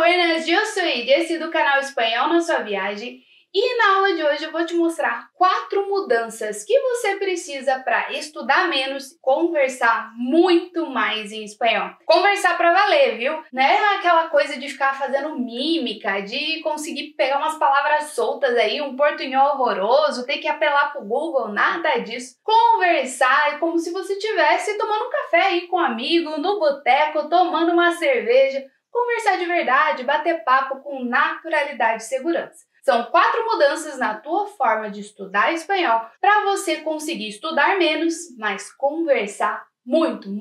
Buenas, eu sou Jessie do canal Espanhol na Sua Viagem e na aula de hoje eu vou te mostrar 4 mudanças que você precisa para estudar menos e conversar muito mais em espanhol. Conversar para valer, viu? Não é aquela coisa de ficar fazendo mímica, de conseguir pegar umas palavras soltas aí, um portunhol horroroso, ter que apelar pro Google, nada disso. Conversar é como se você estivesse tomando um café aí com um amigo, no boteco, tomando uma cerveja. Conversar de verdade, bater papo com naturalidade e segurança. São 4 mudanças na tua forma de estudar espanhol para você conseguir estudar menos, mas conversar muito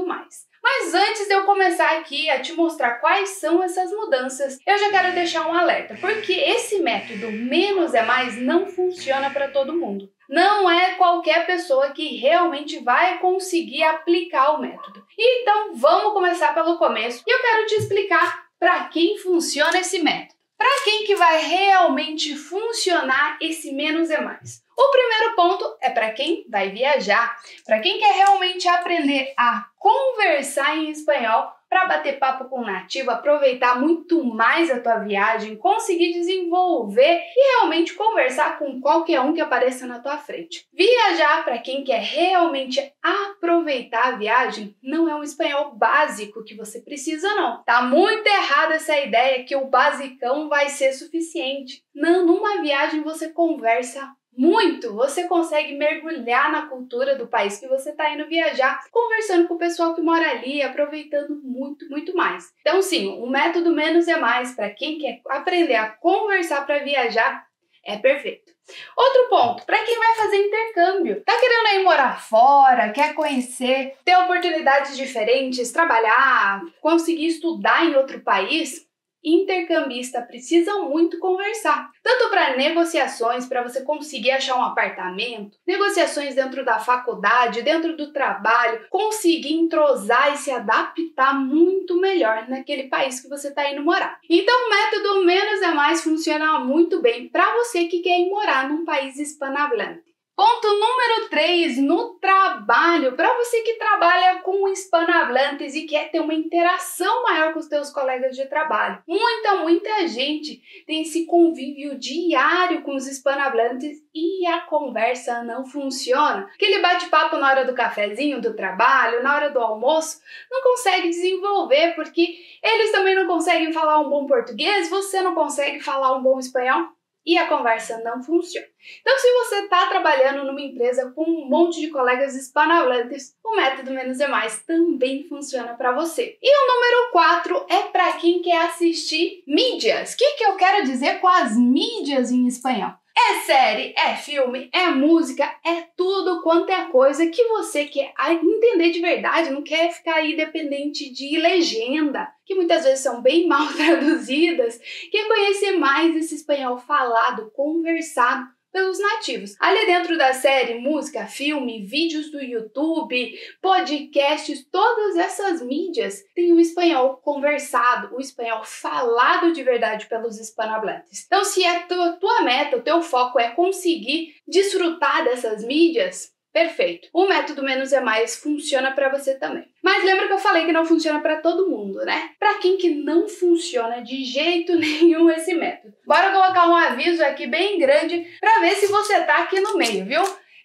mais. Mas antes de eu começar aqui a te mostrar quais são essas mudanças, eu já quero deixar um alerta, porque esse método menos é mais não funciona para todo mundo. Não é qualquer pessoa que realmente vai conseguir aplicar o método. Então vamos começar pelo começo e eu quero te explicar para quem funciona esse método. Para quem que vai realmente funcionar esse menos é mais? O primeiro ponto é para quem vai viajar, para quem quer realmente aprender a conversar em espanhol, para bater papo com nativo, aproveitar muito mais a tua viagem, conseguir desenvolver e realmente conversar com qualquer um que apareça na tua frente. Viajar, para quem quer realmente aproveitar a viagem, não é um espanhol básico que você precisa não. Tá muito errada essa ideia que o basicão vai ser suficiente. Não, numa viagem você conversa muito, você consegue mergulhar na cultura do país que você está indo viajar, conversando com o pessoal que mora ali, aproveitando muito mais. Então sim, o método menos é mais para quem quer aprender a conversar para viajar, é perfeito. Outro ponto, para quem vai fazer intercâmbio, tá querendo ir morar fora, quer conhecer, ter oportunidades diferentes, trabalhar, conseguir estudar em outro país, intercambista precisa muito conversar, tanto para negociações, para você conseguir achar um apartamento, negociações dentro da faculdade, dentro do trabalho, conseguir entrosar e se adaptar muito melhor naquele país que você está indo morar. Então o método menos é mais funciona muito bem para você que quer ir morar num país hispanohablante. Ponto número 3, no trabalho, para você que trabalha com hispanohablantes e quer ter uma interação maior com os teus colegas de trabalho. Muita gente tem esse convívio diário com os hispanohablantes e a conversa não funciona. Aquele bate-papo na hora do cafezinho, do trabalho, na hora do almoço, não consegue desenvolver porque eles também não conseguem falar um bom português, você não consegue falar um bom espanhol. E a conversa não funciona. Então, se você está trabalhando numa empresa com um monte de colegas hispanohablantes, o método menos é mais também funciona para você. E o número 4 é para quem quer assistir mídias. O que eu quero dizer com as mídias em espanhol? É série, é filme, é música, é tudo quanto é coisa que você quer entender de verdade, não quer ficar aí dependente de legenda, que muitas vezes são bem mal traduzidas, quer conhecer mais esse espanhol falado, conversado pelos nativos. Ali dentro da série, música, filme, vídeos do YouTube, podcasts, todas essas mídias têm o espanhol conversado, o espanhol falado de verdade pelos hispanohablantes. Então, se a tua meta, o teu foco é conseguir desfrutar dessas mídias, perfeito. O método menos é mais funciona para você também. Mas lembra que eu falei que não funciona para todo mundo, né? Para quem que não funciona de jeito nenhum esse método. Bora colocar um aviso aqui bem grande para ver se você tá aqui no meio, viu?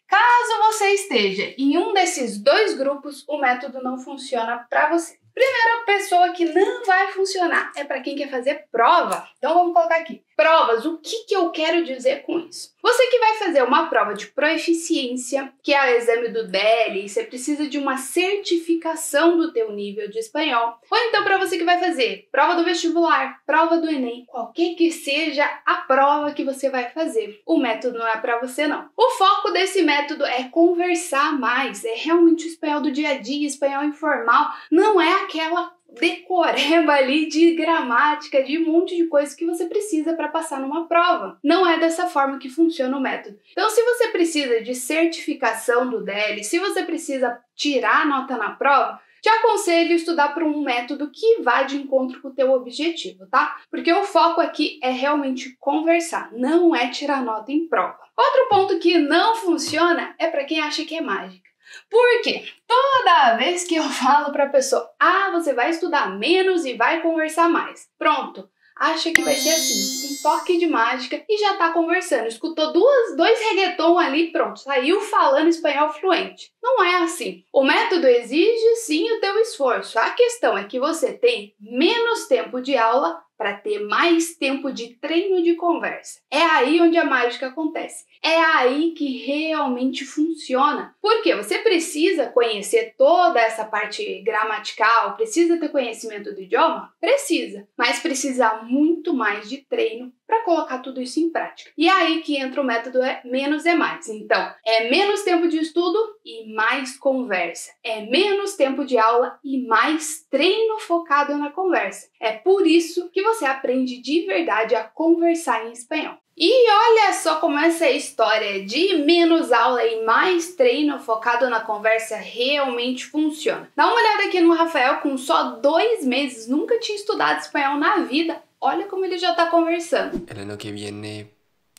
Caso você esteja em um desses 2 grupos, o método não funciona para você. Primeira pessoa que não vai funcionar é para quem quer fazer prova. Então vamos colocar aqui. Provas, o que eu quero dizer com isso? Você que vai fazer uma prova de proeficiência, que é o exame do DELI, você precisa de uma certificação do teu nível de espanhol. Ou então para você que vai fazer prova do vestibular, prova do Enem, qualquer que seja a prova que você vai fazer, o método não é para você não. O foco desse método é conversar mais, é realmente o espanhol do dia a dia, espanhol informal, não é aquela decoreba ali de gramática, de um monte de coisa que você precisa para passar numa prova. Não é dessa forma que funciona o método. Então, se você precisa de certificação do DELI, se você precisa tirar nota na prova, te aconselho a estudar por um método que vá de encontro com o teu objetivo, tá? Porque o foco aqui é realmente conversar, não é tirar nota em prova. Outro ponto que não funciona é para quem acha que é mágica. Por quê? Toda vez que eu falo pra pessoa, você vai estudar menos e vai conversar mais. Pronto. Acha que vai ser assim, um toque de mágica e já tá conversando. Escutou dois reggaeton ali, pronto, saiu falando espanhol fluente. Não é assim. O método exige sim o teu esforço. A questão é que você tem menos tempo de aula para ter mais tempo de treino de conversa. É aí onde a mágica acontece. É aí que realmente funciona. Porque você precisa conhecer toda essa parte gramatical, precisa ter conhecimento do idioma? Precisa. Mas precisa muito mais de treino para colocar tudo isso em prática. E é aí que entra o método menos é mais. Então, é menos tempo de estudo e mais conversa. É menos tempo de aula e mais treino focado na conversa. É por isso que você aprende de verdade a conversar em espanhol. E olha só como essa história de menos aula e mais treino focado na conversa realmente funciona. Dá uma olhada aqui no Rafael, com só 2 meses, nunca tinha estudado espanhol na vida. Olha como ele já está conversando. El año que viene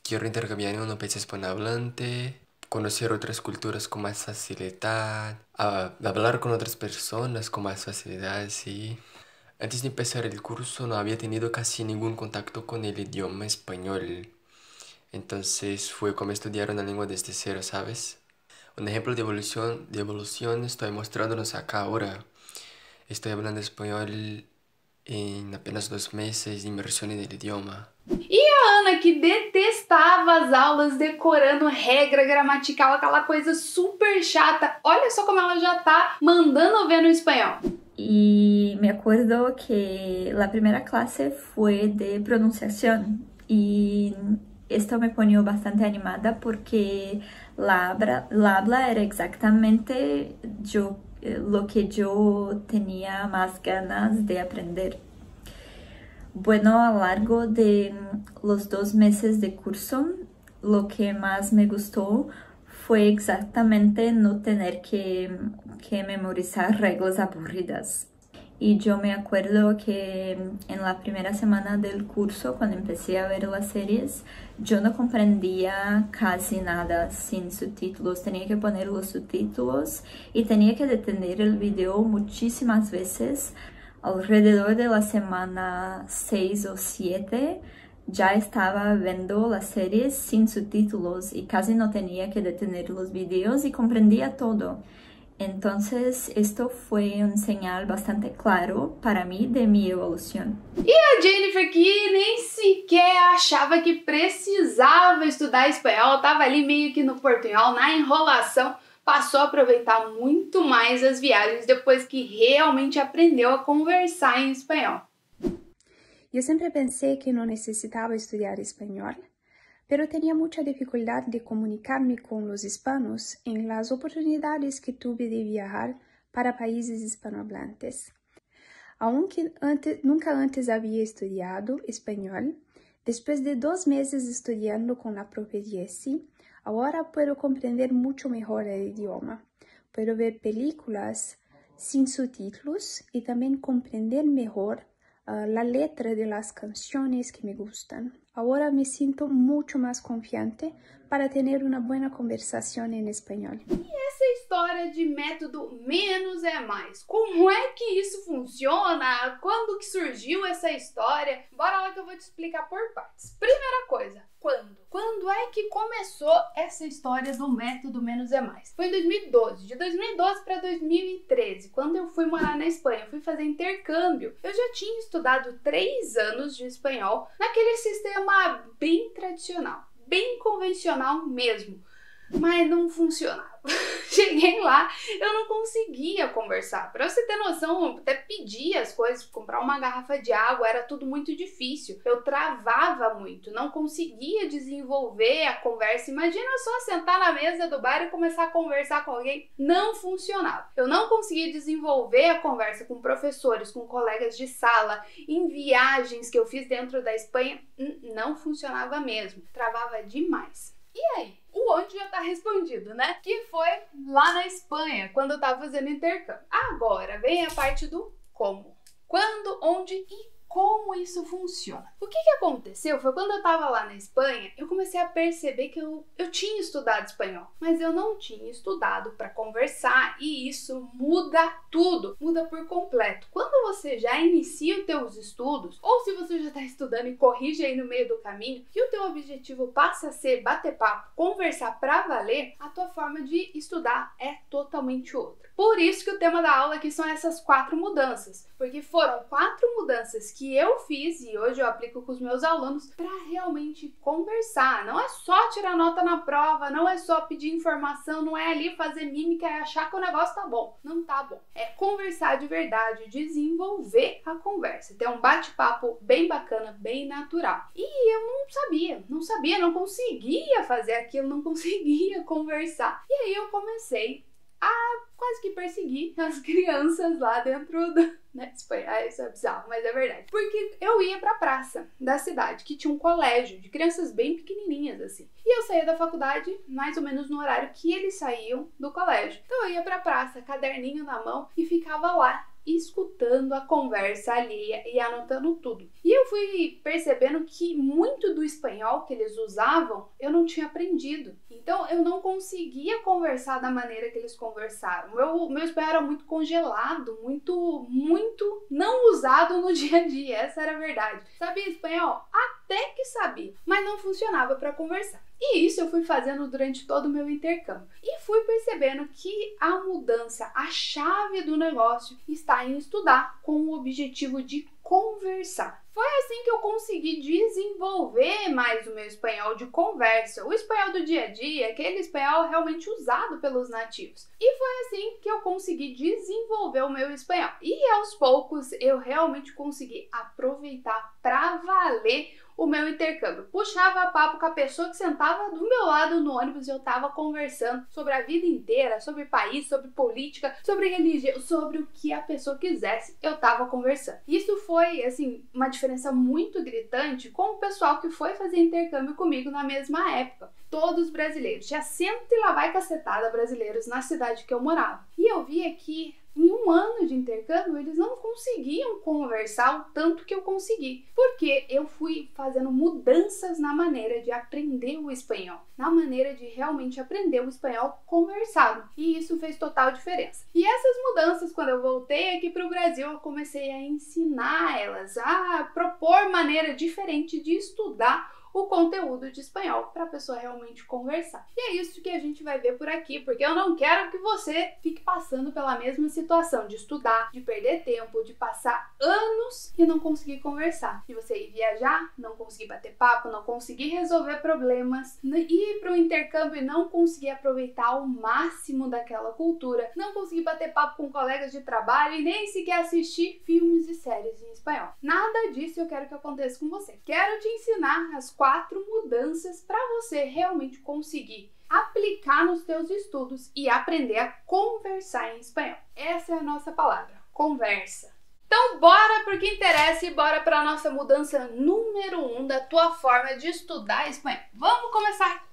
quiero intercambiar en unos países hispanohablantes, conocer otras culturas con más facilidad, hablar con otras personas con más facilidad, sí. Antes de empezar el curso no había tenido casi ningún contacto con el idioma español. Entonces fue como estudiar una lengua desde cero, ¿sabes? Un ejemplo de evolución estoy mostrándonos acá ahora. Estoy hablando español em apenas 2 meses de imersão no idioma. E a Ana, que detestava as aulas decorando regra gramatical, aquela coisa super chata, olha só como ela já tá mandando ver no espanhol. Y me acuerdo que la primera clase fue de pronunciación y esto me ponió bastante animada porque la habla era exactamente lo que yo tenía más ganas de aprender. Bueno, a lo largo de los 2 meses de curso, lo que más me gustó fue exactamente no tener que memorizar reglas aburridas. Y yo me acuerdo que en la primera semana del curso, cuando empecé a ver las series, yo no comprendía casi nada sin subtítulos. Tenía que poner los subtítulos y tenía que detener el video muchísimas veces. Alrededor de la semana 6 o 7 ya estaba viendo las series sin subtítulos y casi no tenía que detener los videos y comprendía todo. Entonces, esto fue un señal bastante claro para mí de mi evolución. E a Jennifer, que nem sequer achava que precisava estudar espanhol, estava ali meio que no portunhol, na enrolação, passou a aproveitar muito mais as viagens depois que realmente aprendeu a conversar em espanhol. Yo siempre pensé que no necesitaba estudiar español, pero tenía mucha dificultad de comunicarme con los hispanos en las oportunidades que tuve de viajar para países hispanohablantes. Aunque nunca antes había estudiado español, después de 2 meses estudiando con la profe Jessie, ahora puedo comprender mucho mejor el idioma. Puedo ver películas sin subtítulos y también comprender mejor la letra de las canciones que me gustan. Ahora me siento mucho más confiante para tener una buena conversación en español. E essa história de método menos é mais? Como é que isso funciona? Quando que surgiu essa história? Bora lá que eu vou te explicar por partes. Primeira coisa, quando? Quando é que começou essa história do método menos é mais? Foi em 2012, de 2012 para 2013, quando eu fui morar na Espanha, eu fui fazer intercâmbio. Eu já tinha estudado 3 anos de espanhol naquele sistema bem tradicional, bem convencional mesmo, mas não funcionava. Cheguei lá, eu não conseguia conversar. Pra você ter noção, eu até pedia as coisas, comprar uma garrafa de água, era tudo muito difícil. Eu travava muito, não conseguia desenvolver a conversa. Imagina só sentar na mesa do bar e começar a conversar com alguém. Não funcionava. Eu não conseguia desenvolver a conversa com professores, com colegas de sala, em viagens que eu fiz dentro da Espanha. Não funcionava mesmo. Travava demais. E aí? O onde já tá respondido, né? Que foi lá na Espanha, quando eu tava fazendo intercâmbio. Agora vem a parte do como. Quando, onde e como isso funciona. O que aconteceu foi quando eu estava lá na Espanha, eu comecei a perceber que eu tinha estudado espanhol, mas eu não tinha estudado para conversar, e isso muda tudo, muda por completo. Quando você já inicia os teus estudos, ou se você já está estudando e corrige aí no meio do caminho, e o teu objetivo passa a ser bater papo, conversar para valer, a tua forma de estudar é totalmente outra. Por isso que o tema da aula aqui são essas 4 mudanças, porque foram 4 mudanças que eu fiz e hoje eu aplico com os meus alunos para realmente conversar. Não é só tirar nota na prova, não é só pedir informação, não é ali fazer mímica e achar que o negócio tá bom. Não tá bom. É conversar de verdade, desenvolver a conversa, ter um bate-papo bem bacana, bem natural. E eu não conseguia fazer aquilo, não conseguia conversar. E aí eu comecei a quase que perseguir as crianças lá dentro da Espanha. Isso é bizarro, mas é verdade. Porque eu ia pra praça da cidade, que tinha um colégio de crianças bem pequenininhas, assim. E eu saía da faculdade mais ou menos no horário que eles saíam do colégio. Então eu ia pra praça, caderninho na mão, e ficava lá escutando a conversa alheia e anotando tudo. E eu fui percebendo que muito do espanhol que eles usavam eu não tinha aprendido. Então eu não conseguia conversar da maneira que eles conversaram. Meu espanhol era muito congelado, muito não usado no dia a dia. Essa era a verdade. Sabia espanhol? Até que sabia, mas não funcionava para conversar. E isso eu fui fazendo durante todo o meu intercâmbio. E fui percebendo que a mudança, a chave do negócio está em estudar com o objetivo de conversar. Foi assim que eu consegui desenvolver mais o meu espanhol de conversa, o espanhol do dia a dia, aquele espanhol realmente usado pelos nativos. E foi assim que eu consegui desenvolver o meu espanhol. E aos poucos eu realmente consegui aproveitar para valer o meu intercâmbio. Puxava papo com a pessoa que sentava do meu lado no ônibus e eu tava conversando sobre a vida inteira, sobre país, sobre política, sobre religião, sobre o que a pessoa quisesse, eu tava conversando. Isso foi, assim, uma diferença muito gritante com o pessoal que foi fazer intercâmbio comigo na mesma época. Todos brasileiros, tinha 100 e lá vai cacetada brasileiros na cidade que eu morava. E eu via que em um ano de intercâmbio, eles não conseguiam conversar o tanto que eu consegui, porque eu fui fazendo mudanças na maneira de aprender o espanhol, na maneira de realmente aprender o espanhol conversado, e isso fez total diferença. E essas mudanças, quando eu voltei aqui para o Brasil, eu comecei a ensinar elas, a propor maneira diferente de estudar o conteúdo de espanhol para a pessoa realmente conversar. E é isso que a gente vai ver por aqui, porque eu não quero que você fique passando pela mesma situação de estudar, de perder tempo, de passar anos e não conseguir conversar. De você ir viajar, não conseguir bater papo, não conseguir resolver problemas, ir para o intercâmbio e não conseguir aproveitar ao máximo daquela cultura, não conseguir bater papo com colegas de trabalho e nem sequer assistir filmes e séries em espanhol. Nada disso eu quero que aconteça com você. Quero te ensinar as 4 mudanças para você realmente conseguir aplicar nos teus estudos e aprender a conversar em espanhol. Essa é a nossa palavra, conversa. Então bora pro que interessa e bora para a nossa mudança número 1 da tua forma de estudar espanhol. Vamos começar!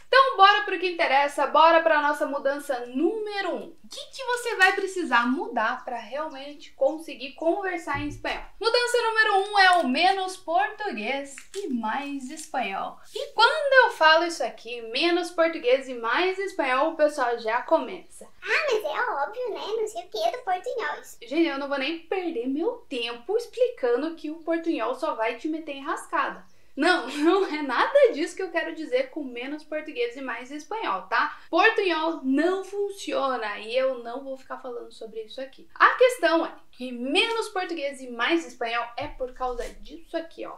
Então bora pro que interessa, bora para a nossa mudança número 1. O que você vai precisar mudar para realmente conseguir conversar em espanhol? Mudança número 1 é o menos português e mais espanhol. E quando eu falo isso aqui, menos português e mais espanhol, o pessoal já começa. Ah, mas é óbvio, né? Não sei o que do portunhol. Gente, eu não vou nem perder meu tempo explicando que o portunhol só vai te meter em rascada. Não, não é nada disso que eu quero dizer com menos português e mais espanhol, tá? Portunhol não funciona e eu não vou ficar falando sobre isso aqui. A questão é que menos português e mais espanhol é por causa disso aqui, ó.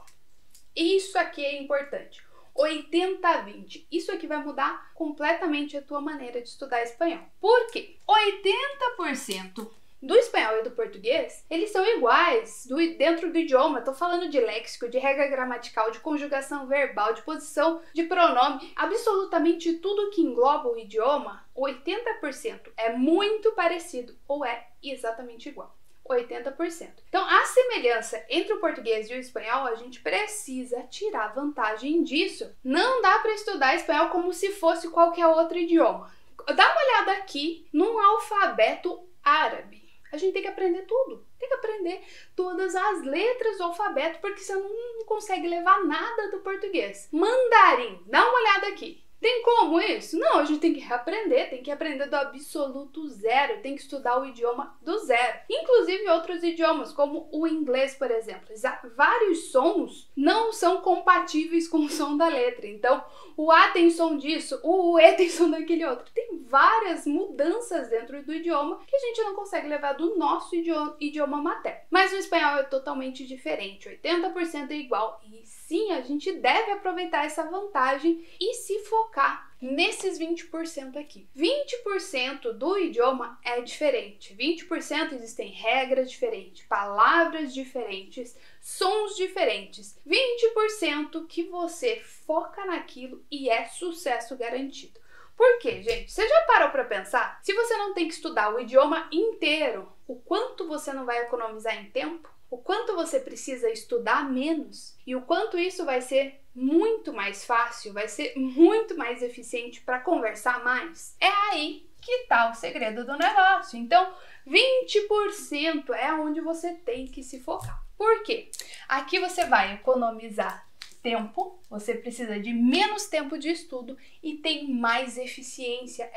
Isso aqui é importante. 80-20. Isso aqui vai mudar completamente a tua maneira de estudar espanhol. Por quê? 80% do espanhol e do português, eles são iguais dentro do idioma. Tô falando de léxico, de regra gramatical, de conjugação verbal, de posição de pronome, absolutamente tudo que engloba o idioma, 80% é muito parecido ou é exatamente igual. 80%. Então, a semelhança entre o português e o espanhol, a gente precisa tirar vantagem disso. Não dá para estudar espanhol como se fosse qualquer outro idioma. Dá uma olhada aqui no alfabeto árabe. A gente tem que aprender tudo. Tem que aprender todas as letras do alfabeto, porque você não consegue levar nada do português. Mandarim, dá uma olhada aqui. Tem como isso? Não, a gente tem que reaprender, tem que aprender do absoluto zero, tem que estudar o idioma do zero. Inclusive outros idiomas, como o inglês, por exemplo. Vários sons não são compatíveis com o som da letra. Então, o A tem som disso, o E tem som daquele outro. Tem várias mudanças dentro do idioma que a gente não consegue levar do nosso idioma materno. Mas o espanhol é totalmente diferente, 80% é igual. E sim, a gente deve aproveitar essa vantagem e se focar nesses 20% aqui. 20% do idioma é diferente. 20% existem regras diferentes, palavras diferentes, sons diferentes. 20% que você foca naquilo e é sucesso garantido. Por quê, gente? Você já parou para pensar? Se você não tem que estudar o idioma inteiro, o quanto você não vai economizar em tempo? O quanto você precisa estudar menos e o quanto isso vai ser muito mais fácil, vai ser muito mais eficiente para conversar mais. É aí que está o segredo do negócio. Então, 20% é onde você tem que se focar. Por quê? Aqui você vai economizar tempo, você precisa de menos tempo de estudo e tem mais eficiência,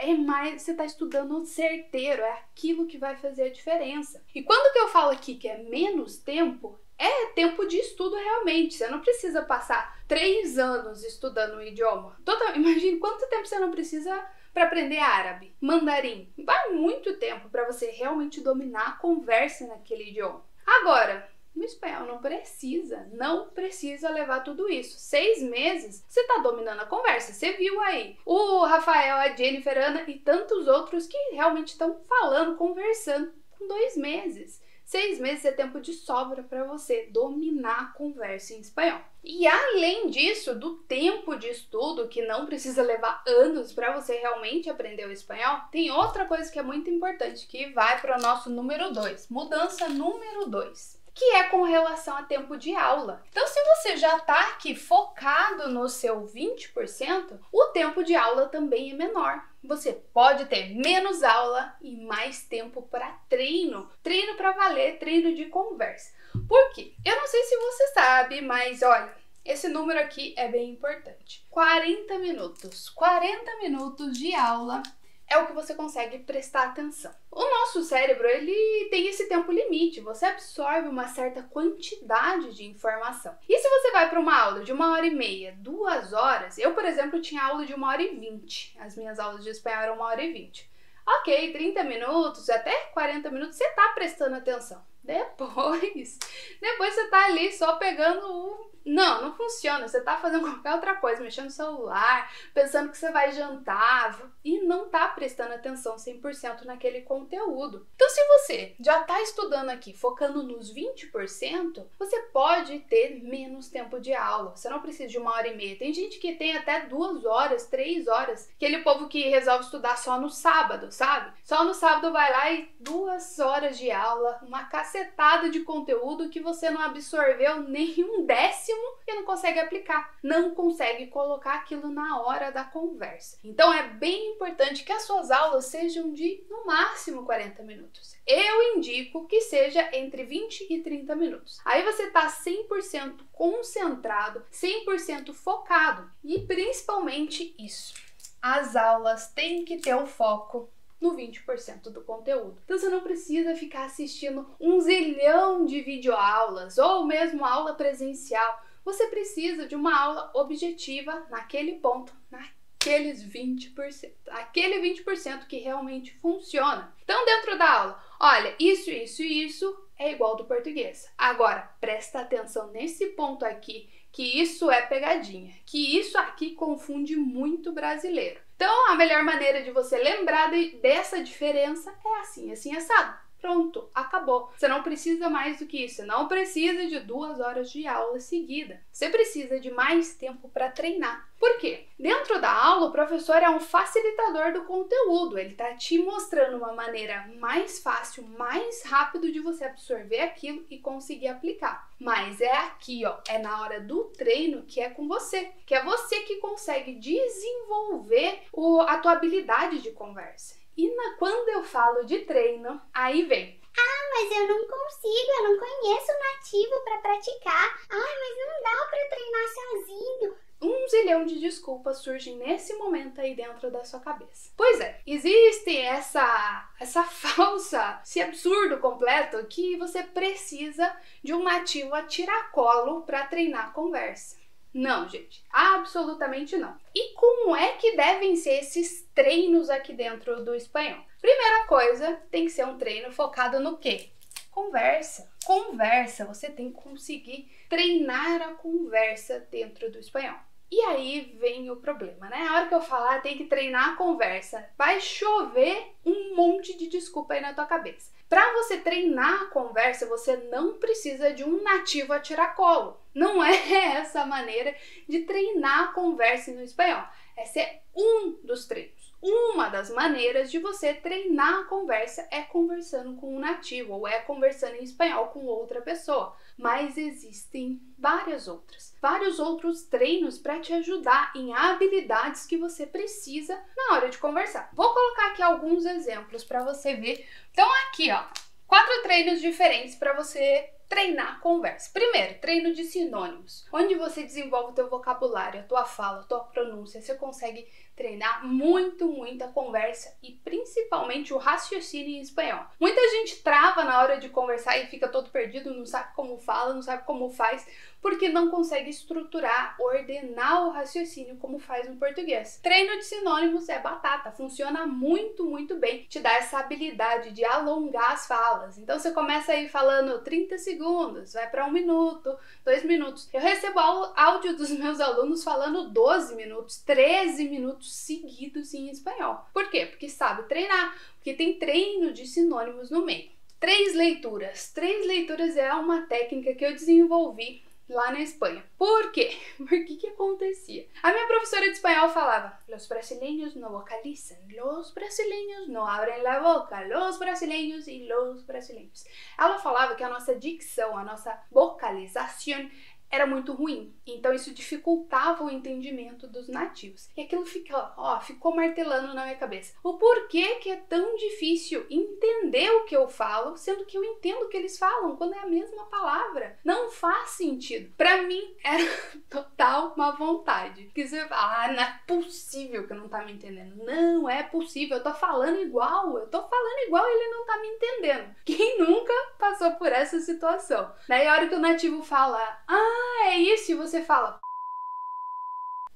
você está estudando certeiro, é aquilo que vai fazer a diferença. E quando que eu falo aqui que é menos tempo, é tempo de estudo realmente, você não precisa passar 3 anos estudando o idioma. Imagine quanto tempo você não precisa para aprender árabe, mandarim. Vai muito tempo para você realmente dominar a conversa naquele idioma. Agora, no espanhol não precisa levar tudo isso. 6 meses, você tá dominando a conversa. Você viu aí o Rafael, a Jennifer, Ana e tantos outros que realmente estão falando, conversando com 2 meses. 6 meses é tempo de sobra para você dominar a conversa em espanhol. E além disso, do tempo de estudo, que não precisa levar anos para você realmente aprender o espanhol, tem outra coisa que é muito importante, que vai para o nosso número 2, mudança número 2. Que é com relação a tempo de aula. Então, se você já está aqui focado no seu 20%, o tempo de aula também é menor. Você pode ter menos aula e mais tempo para treino. Treino para valer, treino de conversa. Por quê? Eu não sei se você sabe, mas olha, esse número aqui é bem importante. 40 minutos. 40 minutos de aula é o que você consegue prestar atenção. O nosso cérebro, ele tem esse tempo limite, você absorve uma certa quantidade de informação. E se você vai para uma aula de 1h30, 2 horas, eu, por exemplo, tinha aula de 1h20, as minhas aulas de espanhol eram 1h20. Ok, 30 minutos, até 40 minutos, você está prestando atenção. Depois você tá ali só pegando o... Não funciona. Você tá fazendo qualquer outra coisa, mexendo no celular, pensando que você vai jantar e não tá prestando atenção 100% naquele conteúdo. Então, se você já tá estudando aqui, focando nos 20%, você pode ter menos tempo de aula. Você não precisa de 1h30. Tem gente que tem até 2 horas, 3 horas. Aquele povo que resolve estudar só no sábado, sabe? Só no sábado vai lá e 2 horas de aula, uma cacetada de conteúdo que você não absorveu nem 1/10 e não consegue aplicar, não consegue colocar aquilo na hora da conversa. Então é bem importante que as suas aulas sejam de no máximo 40 minutos. Eu indico que seja entre 20 e 30 minutos. Aí você está 100% concentrado, 100% focado e principalmente isso. As aulas têm que ter o foco no 20% do conteúdo. Então você não precisa ficar assistindo 1 zilhão de videoaulas ou mesmo aula presencial. Você precisa de uma aula objetiva naquele ponto, naqueles 20%. Aquele 20% que realmente funciona. Então dentro da aula, olha, isso é igual do português. Agora, presta atenção nesse ponto aqui, que isso é pegadinha, que isso aqui confunde muito brasileiro. Então, a melhor maneira de você lembrar dessa diferença é assim, assado. Pronto, acabou. Você não precisa mais do que isso. Você não precisa de 2 horas de aula seguida. Você precisa de mais tempo para treinar. Por quê? Dentro da aula, o professor é um facilitador do conteúdo. Ele está te mostrando uma maneira mais fácil, mais rápido de você absorver aquilo e conseguir aplicar. Mas é aqui, ó, é na hora do treino que é com você. Que é você que consegue desenvolver a tua habilidade de conversa. E quando eu falo de treino, aí vem Ah, mas eu não consigo, eu não conheço o nativo para praticar. Ai, mas não dá para treinar sozinho. Um zilhão de desculpas surgem nesse momento aí dentro da sua cabeça. Pois é, existe essa esse absurdo completo que você precisa de um nativo a tiracolo para treinar a conversa. Não, gente, absolutamente não. E como é que devem ser esses treinos aqui dentro do espanhol? Primeira coisa, tem que ser um treino focado no quê? Conversa. Conversa, você tem que conseguir treinar a conversa dentro do espanhol. E aí vem o problema, né? A hora que eu falar, tem que treinar a conversa. Vai chover um monte de desculpa aí na tua cabeça. Para você treinar a conversa, você não precisa de um nativo a tiracolo. Não é essa a maneira de treinar a conversa no espanhol. Esse é um dos treinos. Uma das maneiras de você treinar a conversa é conversando com um nativo ou é conversando em espanhol com outra pessoa. Mas existem vários outros treinos para te ajudar em habilidades que você precisa na hora de conversar. Vou colocar aqui alguns exemplos para você ver. Então aqui, ó, 4 treinos diferentes para você treinar a conversa. Primeiro, treino de sinônimos, onde você desenvolve o teu vocabulário, a tua fala, a tua pronúncia. Você consegue treinar muito a conversa e principalmente o raciocínio em espanhol. Muita gente trava na hora de conversar e fica todo perdido, não sabe como fala, não sabe como faz, porque não consegue estruturar, ordenar o raciocínio como faz no português. Treino de sinônimos é batata, funciona muito bem, te dá essa habilidade de alongar as falas. Então você começa aí falando 30 segundos, vai para 1 minuto, 2 minutos. Eu recebo áudio dos meus alunos falando 12 minutos, 13 minutos seguidos em espanhol. Por quê? Porque sabe treinar, porque tem treino de sinônimos no meio. 3 leituras. 3 leituras é uma técnica que eu desenvolvi lá na Espanha. Por quê? Porque que acontecia? A minha professora de espanhol falava: los brasileños no vocalizan, los brasileños no abren la boca, los brasileños e los brasileños. Ela falava que a nossa dicção, a nossa vocalização era muito ruim, então isso dificultava o entendimento dos nativos. E aquilo ficou martelando na minha cabeça. O porquê que é tão difícil entender o que eu falo, sendo que eu entendo o que eles falam quando é a mesma palavra? Não faz sentido. Pra mim era total má vontade. Porque você fala, não é possível que não tá me entendendo. Não é possível, eu tô falando igual e ele não tá me entendendo. Quem nunca passou por essa situação? Daí a hora que o nativo fala, é isso, e você fala,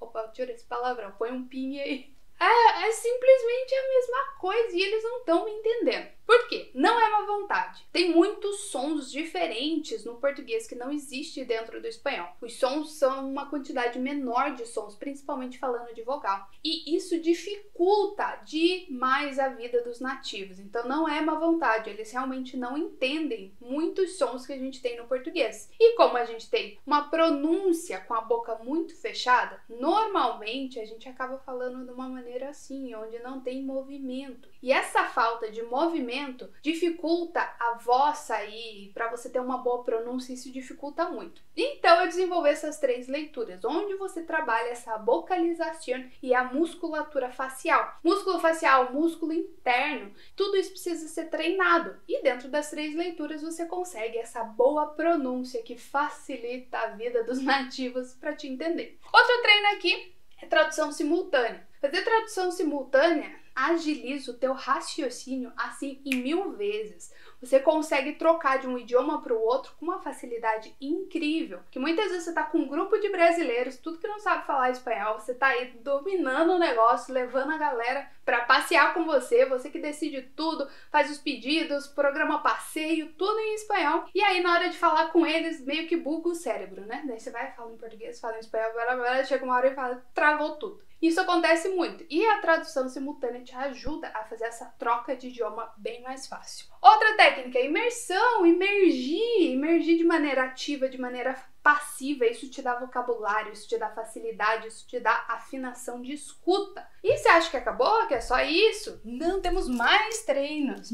opa, tira esse palavrão, põe um pin aí. É simplesmente a mesma coisa e eles não estão me entendendo. Por quê? Não é má vontade. Tem muitos sons diferentes no português que não existe dentro do espanhol. Os sons são uma quantidade menor de sons, principalmente falando de vogal. E isso dificulta demais a vida dos nativos. Então não é má vontade, eles realmente não entendem muitos sons que a gente tem no português. E como a gente tem uma pronúncia com a boca muito fechada, normalmente a gente acaba falando de uma maneira assim, onde não tem movimento. E essa falta de movimento dificulta a voz sair, para você ter uma boa pronúncia, isso dificulta muito. Então eu desenvolvi essas 3 leituras, onde você trabalha essa vocalização e a musculatura facial. Músculo facial, músculo interno, tudo isso precisa ser treinado. E dentro das 3 leituras você consegue essa boa pronúncia que facilita a vida dos nativos para te entender. Outro treino aqui é tradução simultânea. Fazer tradução simultânea agiliza o teu raciocínio assim em 1000 vezes. Você consegue trocar de um idioma para o outro com uma facilidade incrível. Que muitas vezes você tá com um grupo de brasileiros, tudo que não sabe falar espanhol, você tá aí dominando o negócio, levando a galera para passear com você, você que decide tudo, faz os pedidos, programa passeio, tudo em espanhol. E aí na hora de falar com eles, meio que buga o cérebro, né? Daí você vai, fala em português, fala em espanhol, chega uma hora e fala, travou tudo. Isso acontece muito. E a tradução simultânea te ajuda a fazer essa troca de idioma bem mais fácil. Outra técnica é imersão, imergir de maneira ativa, de maneira passiva. Isso te dá vocabulário, isso te dá facilidade, isso te dá afinação de escuta. E você acha que acabou? Que é só isso? Não, temos mais treinos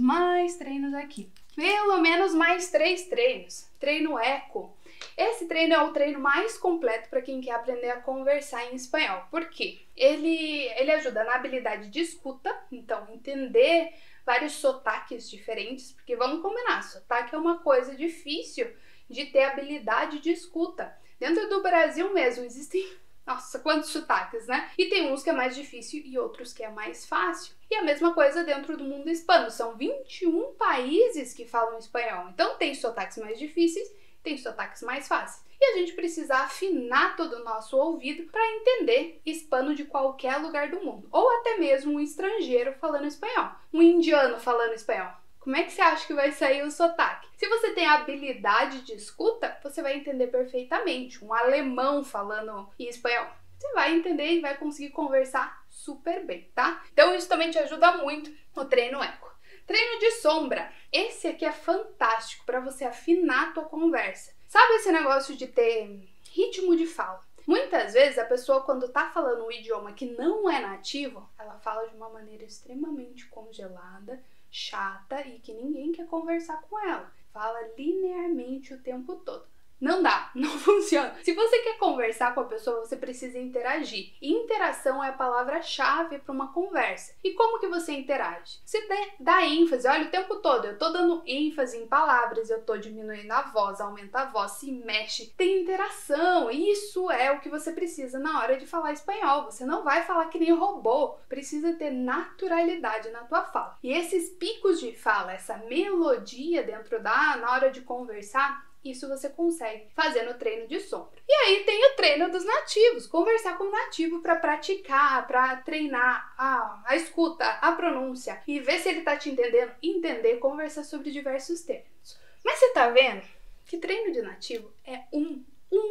aqui. Pelo menos mais 3 treinos. Treino eco. Esse treino é o treino mais completo para quem quer aprender a conversar em espanhol. Por quê? Ele ajuda na habilidade de escuta, então entender vários sotaques diferentes, porque vamos combinar, sotaque é uma coisa difícil de ter habilidade de escuta. Dentro do Brasil mesmo existem, nossa, quantos sotaques, né? E tem uns que é mais difícil e outros que é mais fácil. E a mesma coisa dentro do mundo hispano, são 21 países que falam espanhol, então tem sotaques mais difíceis, tem sotaques mais fáceis. E a gente precisa afinar todo o nosso ouvido para entender hispano de qualquer lugar do mundo, ou até mesmo um estrangeiro falando espanhol, um indiano falando espanhol. Como é que você acha que vai sair o sotaque? Se você tem habilidade de escuta, você vai entender perfeitamente. Um alemão falando em espanhol, você vai entender e vai conseguir conversar super bem, tá? Então isso também te ajuda muito no treino eco. Treino de sombra. Esse aqui é fantástico para você afinar a tua conversa. Sabe esse negócio de ter ritmo de fala? Muitas vezes a pessoa, quando tá falando um idioma que não é nativo, ela fala de uma maneira extremamente congelada, chata e que ninguém quer conversar com ela. Fala linearmente o tempo todo. Não dá, não funciona. Se você quer conversar com a pessoa, você precisa interagir. E interação é a palavra-chave para uma conversa. E como que você interage? Você dá ênfase, olha, o tempo todo eu tô dando ênfase em palavras, eu tô diminuindo a voz, aumenta a voz, se mexe. Tem interação, isso é o que você precisa na hora de falar espanhol. Você não vai falar que nem robô, precisa ter naturalidade na tua fala. E esses picos de fala, essa melodia dentro na hora de conversar, isso você consegue fazer no treino de sombra. E aí tem o treino dos nativos, conversar com o nativo para praticar, para treinar a escuta, a pronúncia e ver se ele tá te entendendo, entender, conversar sobre diversos termos. Mas você tá vendo que treino de nativo é um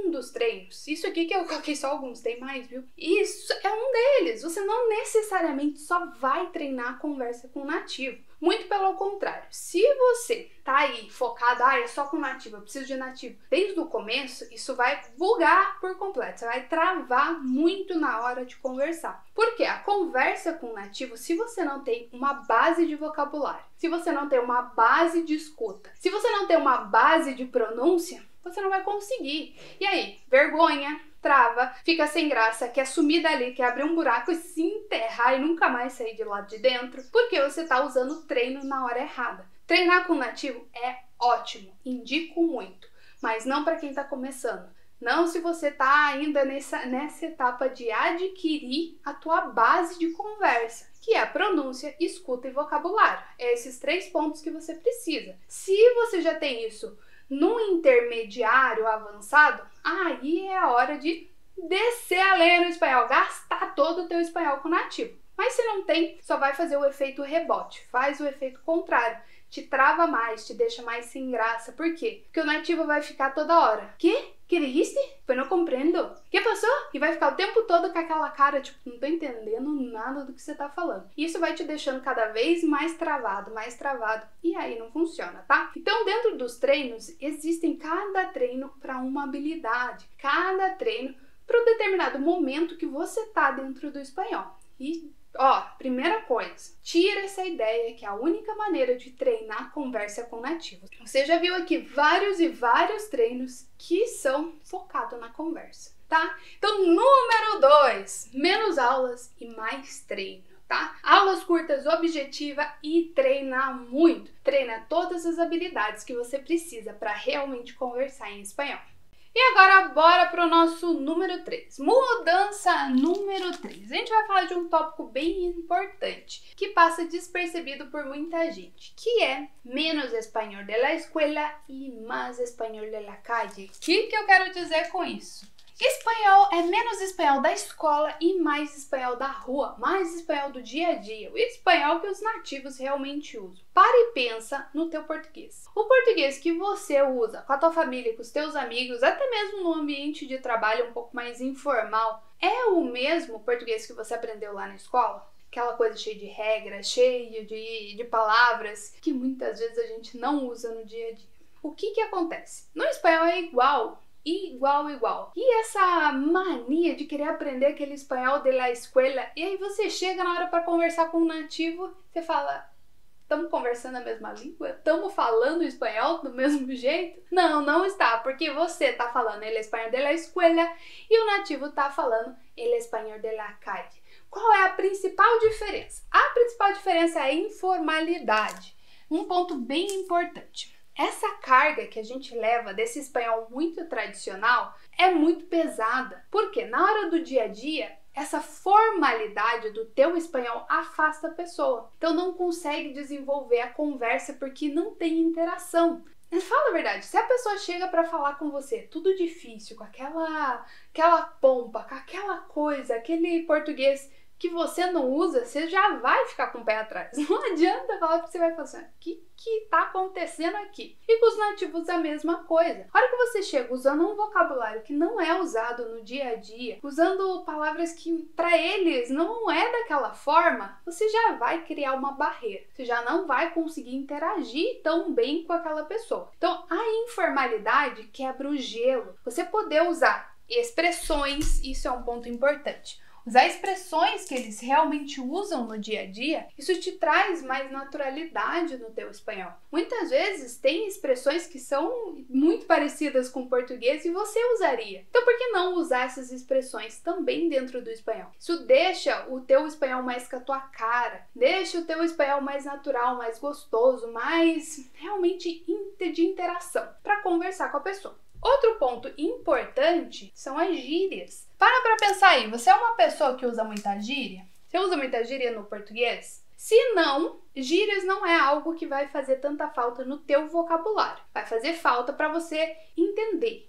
dos treinos. Isso aqui que eu coloquei só alguns, tem mais, viu? Isso é um deles. Você não necessariamente só vai treinar a conversa com o nativo. Muito pelo contrário. Se você tá aí focado, é só com nativo, eu preciso de nativo, desde o começo, isso vai bugar por completo. Você vai travar muito na hora de conversar. Porque a conversa com nativo, se você não tem uma base de vocabulário, se você não tem uma base de escuta, se você não tem uma base de pronúncia, você não vai conseguir. E aí, vergonha, trava, fica sem graça, quer sumir dali, quer abrir um buraco e se enterrar e nunca mais sair de lá de dentro, porque você está usando o treino na hora errada. Treinar com nativo é ótimo, indico muito, mas não para quem está começando. Não se você está ainda nessa etapa de adquirir a tua base de conversa, que é a pronúncia, escuta e vocabulário. É esses 3 pontos que você precisa. Se você já tem isso no intermediário avançado, aí é a hora de descer a lenha no espanhol, gastar todo o teu espanhol com nativo. Mas se não tem, só vai fazer o efeito rebote, faz o efeito contrário, te trava mais, te deixa mais sem graça. Por quê? Porque o nativo vai ficar toda hora. ¿Quê? ¿Qué dijiste? Pues não compreendo. ¿Qué passou? E vai ficar o tempo todo com aquela cara, tipo, não tô entendendo nada do que você tá falando. Isso vai te deixando cada vez mais travado, e aí não funciona, tá? Então, dentro dos treinos, existem cada treino para uma habilidade, cada treino para um determinado momento que você tá dentro do espanhol. E primeira coisa, tira essa ideia que a única maneira de treinar a conversa é com nativos. Você já viu aqui vários e vários treinos que são focados na conversa, tá? Então, número 2, menos aulas e mais treino, tá? Aulas curtas, objetiva e treina muito. Treina todas as habilidades que você precisa para realmente conversar em espanhol. E agora, bora para o nosso número 3. Mudança número 3. A gente vai falar de um tópico bem importante, que passa despercebido por muita gente, que é menos espanhol de la escuela e mais espanhol de la calle. O que eu quero dizer com isso? Espanhol é menos espanhol da escola e mais espanhol da rua, mais espanhol do dia a dia, o espanhol que os nativos realmente usam. Para e pensa no teu português. O português que você usa com a tua família, com os teus amigos, até mesmo no ambiente de trabalho um pouco mais informal, é o mesmo português que você aprendeu lá na escola? Aquela coisa cheia de regras, cheia de palavras que muitas vezes a gente não usa no dia a dia. O que acontece? No espanhol é igual. E essa mania de querer aprender aquele espanhol de la escuela, e aí você chega na hora para conversar com um nativo, você fala, estamos conversando a mesma língua? Estamos falando espanhol do mesmo jeito? Não está, porque você está falando el espanhol de la escuela e o nativo está falando el espanhol de la calle. qual é a principal diferença? A principal diferença é a informalidade. Um ponto bem importante. Essa carga que a gente leva desse espanhol muito tradicional é muito pesada, porque na hora do dia a dia, essa formalidade do teu espanhol afasta a pessoa. Então não consegue desenvolver a conversa porque não tem interação. Mas fala a verdade, se a pessoa chega para falar com você, tudo difícil, com aquela pompa, com aquela coisa, aquele português que você não usa, você já vai ficar com o pé atrás. Não adianta falar porque você vai falar assim, o que tá acontecendo aqui? E com os nativos a mesma coisa. A hora que você chega usando um vocabulário que não é usado no dia a dia, usando palavras que para eles não é daquela forma, você já vai criar uma barreira. Você já não vai conseguir interagir tão bem com aquela pessoa. Então, a informalidade quebra o gelo. Você poder usar expressões, isso é um ponto importante. Usar expressões que eles realmente usam no dia a dia, isso te traz mais naturalidade no teu espanhol. Muitas vezes tem expressões que são muito parecidas com o português e você usaria. Então por que não usar essas expressões também dentro do espanhol? Isso deixa o teu espanhol mais com a tua cara, deixa o teu espanhol mais natural, mais gostoso, mais realmente de interação para conversar com a pessoa. Outro ponto importante são as gírias. Para pensar aí, você é uma pessoa que usa muita gíria? Você usa muita gíria no português? Se não, gírias não é algo que vai fazer tanta falta no teu vocabulário. Vai fazer falta para você entender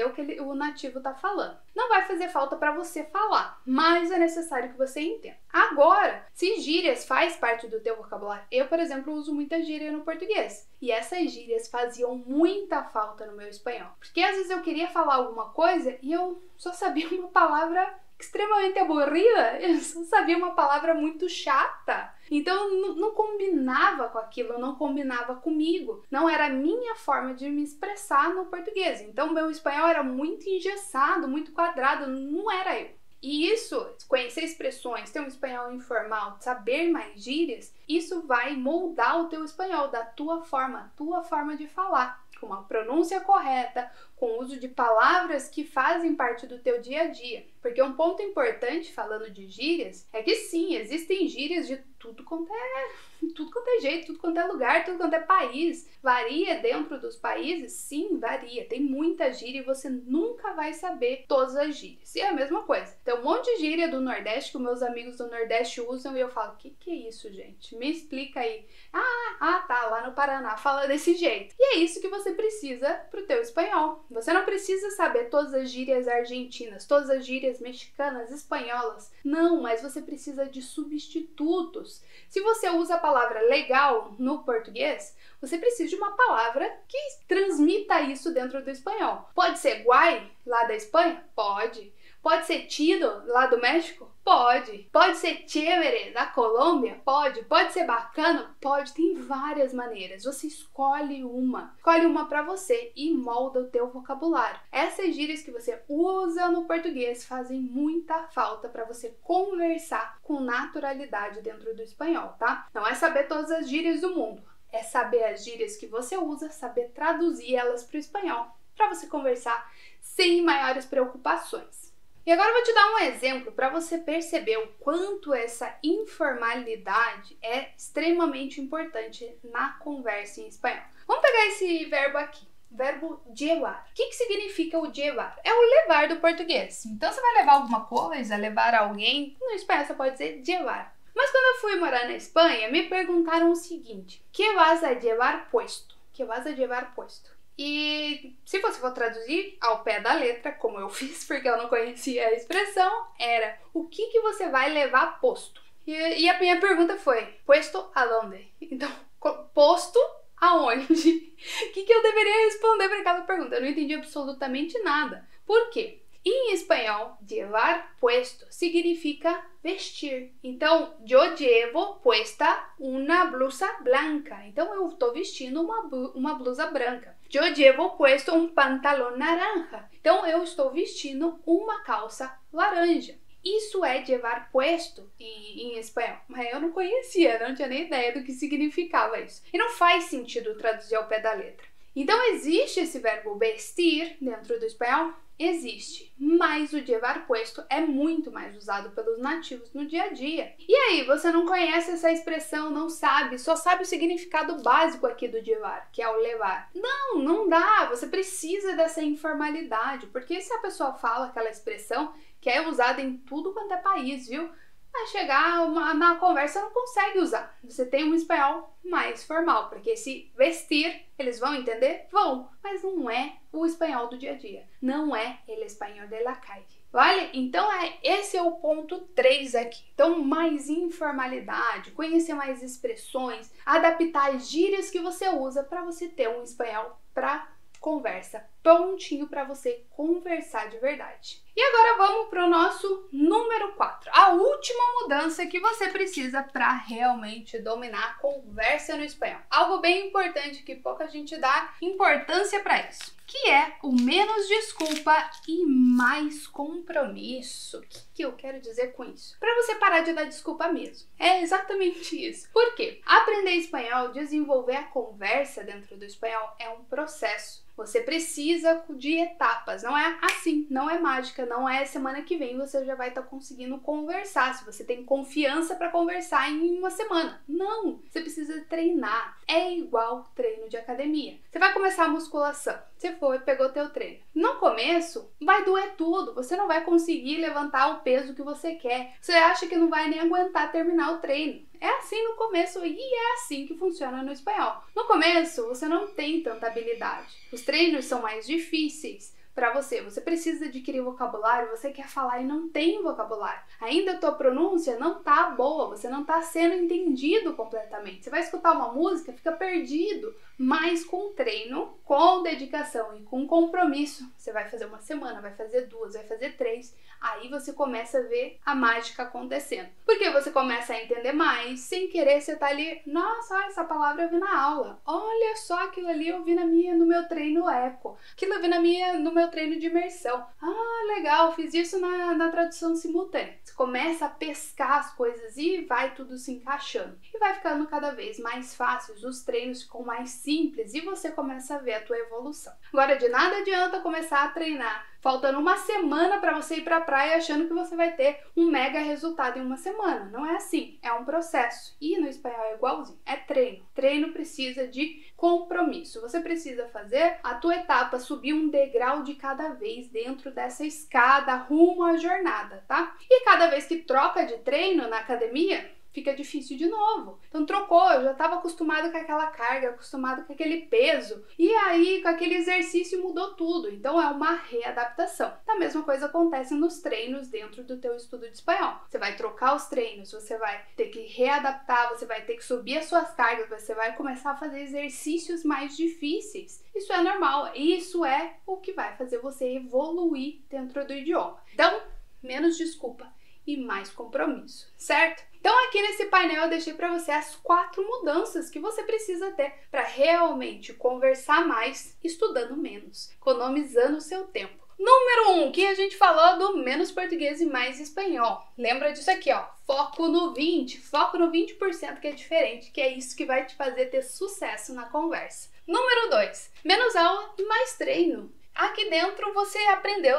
o que o nativo está falando. Não vai fazer falta para você falar, mas é necessário que você entenda. Agora, se gírias faz parte do teu vocabulário, eu, por exemplo, uso muita gíria no português. E essas gírias faziam muita falta no meu espanhol. Porque às vezes eu queria falar alguma coisa e eu só sabia uma palavra extremamente aborrida, eu só sabia uma palavra muito chata. Então não combinava com aquilo, não combinava comigo. Não era a minha forma de me expressar no português. Então meu espanhol era muito engessado, muito quadrado, não era eu. E isso, conhecer expressões, ter um espanhol informal, saber mais gírias, isso vai moldar o teu espanhol, da tua forma de falar, com uma pronúncia correta, com o uso de palavras que fazem parte do teu dia a dia. Porque um ponto importante, falando de gírias, é que sim, existem gírias de tudo quanto é jeito, tudo quanto é lugar, tudo quanto é país. Varia dentro dos países? Sim, varia. Tem muita gíria e você nunca vai saber todas as gírias. E é a mesma coisa. Tem um monte de gíria do Nordeste que os meus amigos do Nordeste usam e eu falo, o que é isso, gente? Me explica aí. Tá, lá no Paraná fala desse jeito. E é isso que você precisa pro teu espanhol. Você não precisa saber todas as gírias argentinas, todas as gírias mexicanas, espanholas. Não, mas você precisa de substitutos. Se você usa a palavra legal no português, você precisa de uma palavra que transmita isso dentro do espanhol. Pode ser guay, lá da Espanha? Pode. Pode ser chido, lá do México? Pode. Pode ser chévere, da Colômbia? Pode. Pode ser bacana? Pode. Tem várias maneiras. Você escolhe uma para você e molda o teu vocabulário. Essas gírias que você usa no português fazem muita falta para você conversar com naturalidade dentro do espanhol, tá? Não é saber todas as gírias do mundo. É saber as gírias que você usa, saber traduzir elas para o espanhol, para você conversar sem maiores preocupações. E agora eu vou te dar um exemplo para você perceber o quanto essa informalidade é extremamente importante na conversa em espanhol. Vamos pegar esse verbo aqui, o verbo llevar. O que significa o llevar? É o levar do português. Então você vai levar alguma coisa, levar alguém, no espanhol você pode dizer llevar. Mas quando eu fui morar na Espanha, me perguntaram o seguinte: ¿Qué vas a llevar puesto? ¿Qué vas a llevar puesto? E se você for traduzir ao pé da letra, como eu fiz, porque eu não conhecia a expressão, era o que você vai levar posto? E a minha pergunta foi, puesto aonde? Então, posto aonde? O que eu deveria responder para aquela pergunta? Eu não entendi absolutamente nada. Por quê? Em espanhol, llevar puesto significa vestir. Então, yo llevo puesta una blusa blanca. Então, eu estou vestindo uma blusa branca. Yo llevo puesto un pantalón naranja. Então, eu estou vestindo uma calça laranja. Isso é llevar puesto em espanhol. Mas eu não conhecia, não tinha nem ideia do que significava isso. E não faz sentido traduzir ao pé da letra. Então existe esse verbo vestir dentro do espanhol? Existe, mas o llevar puesto é muito mais usado pelos nativos no dia a dia. E aí, você não conhece essa expressão, não sabe, só sabe o significado básico aqui do llevar, que é o levar. Não dá, você precisa dessa informalidade, porque se a pessoa fala aquela expressão, que é usada em tudo quanto é país, viu? Vai chegar na conversa não consegue usar. Você tem um espanhol mais formal, porque esse vestir, eles vão entender? Vão, mas não é o espanhol do dia a dia. Não é el espanhol de la calle. Vale? Então esse é o ponto 3 aqui. Então mais informalidade, conhecer mais expressões, adaptar as gírias que você usa para você ter um espanhol para conversa prontinho para você conversar de verdade. E agora vamos para o nosso número 4. A última mudança que você precisa para realmente dominar a conversa no espanhol. Algo bem importante que pouca gente dá importância para isso, que é o menos desculpa e mais compromisso. O que eu quero dizer com isso? Para você parar de dar desculpa mesmo. É exatamente isso. Por quê? Aprender espanhol, desenvolver a conversa dentro do espanhol é um processo. Você precisa de etapas, não é assim, não é mágica, não é semana que vem você já vai estar conseguindo conversar, se você tem confiança para conversar em uma semana. Não, você precisa treinar, é igual treino de academia. Você vai começar a musculação, você foi, pegou teu treino. No começo, vai doer tudo, você não vai conseguir levantar o peso que você quer, você acha que não vai nem aguentar terminar o treino. É assim no começo e é assim que funciona no espanhol. No começo, você não tem tanta habilidade. Os treinos são mais difíceis para você. Você precisa adquirir vocabulário, você quer falar e não tem vocabulário. Ainda a tua pronúncia não tá boa, você não tá sendo entendido completamente. Você vai escutar uma música, fica perdido. Mas com treino, com dedicação e com compromisso, você vai fazer uma semana, vai fazer 2, vai fazer 3, aí você começa a ver a mágica acontecendo. Porque você começa a entender mais, sem querer você tá ali, nossa, essa palavra eu vi na aula, olha só aquilo ali eu vi no meu treino eco, aquilo eu vi no meu treino de imersão, legal, fiz isso na tradução simultânea. Você começa a pescar as coisas e vai tudo se encaixando. E vai ficando cada vez mais fáceis, os treinos ficam mais simples e você começa a ver a tua evolução. Agora, de nada adianta começar a treinar faltando uma semana para você ir para a praia achando que você vai ter um mega resultado em uma semana. Não é assim, é um processo. E no espanhol é igualzinho, é treino. Treino precisa de compromisso. Você precisa fazer a tua etapa, subir um degrau de cada vez dentro dessa escada rumo à jornada, tá? E cada vez que troca de treino na academia, fica difícil de novo. Então trocou, eu já estava acostumado com aquela carga, acostumado com aquele peso, e aí com aquele exercício mudou tudo. Então é uma readaptação. A mesma coisa acontece nos treinos dentro do teu estudo de espanhol. Você vai trocar os treinos, você vai ter que readaptar, você vai ter que subir as suas cargas, você vai começar a fazer exercícios mais difíceis. Isso é normal, isso é o que vai fazer você evoluir dentro do idioma. Então, menos desculpa e mais compromisso, certo? Então aqui nesse painel eu deixei para você as 4 mudanças que você precisa ter para realmente conversar mais, estudando menos, economizando o seu tempo. Número 1, que a gente falou do menos português e mais espanhol. Lembra disso aqui, ó, foco no 20% que é diferente, que é isso que vai te fazer ter sucesso na conversa. Número 2, menos aula e mais treino. Aqui dentro você aprendeu,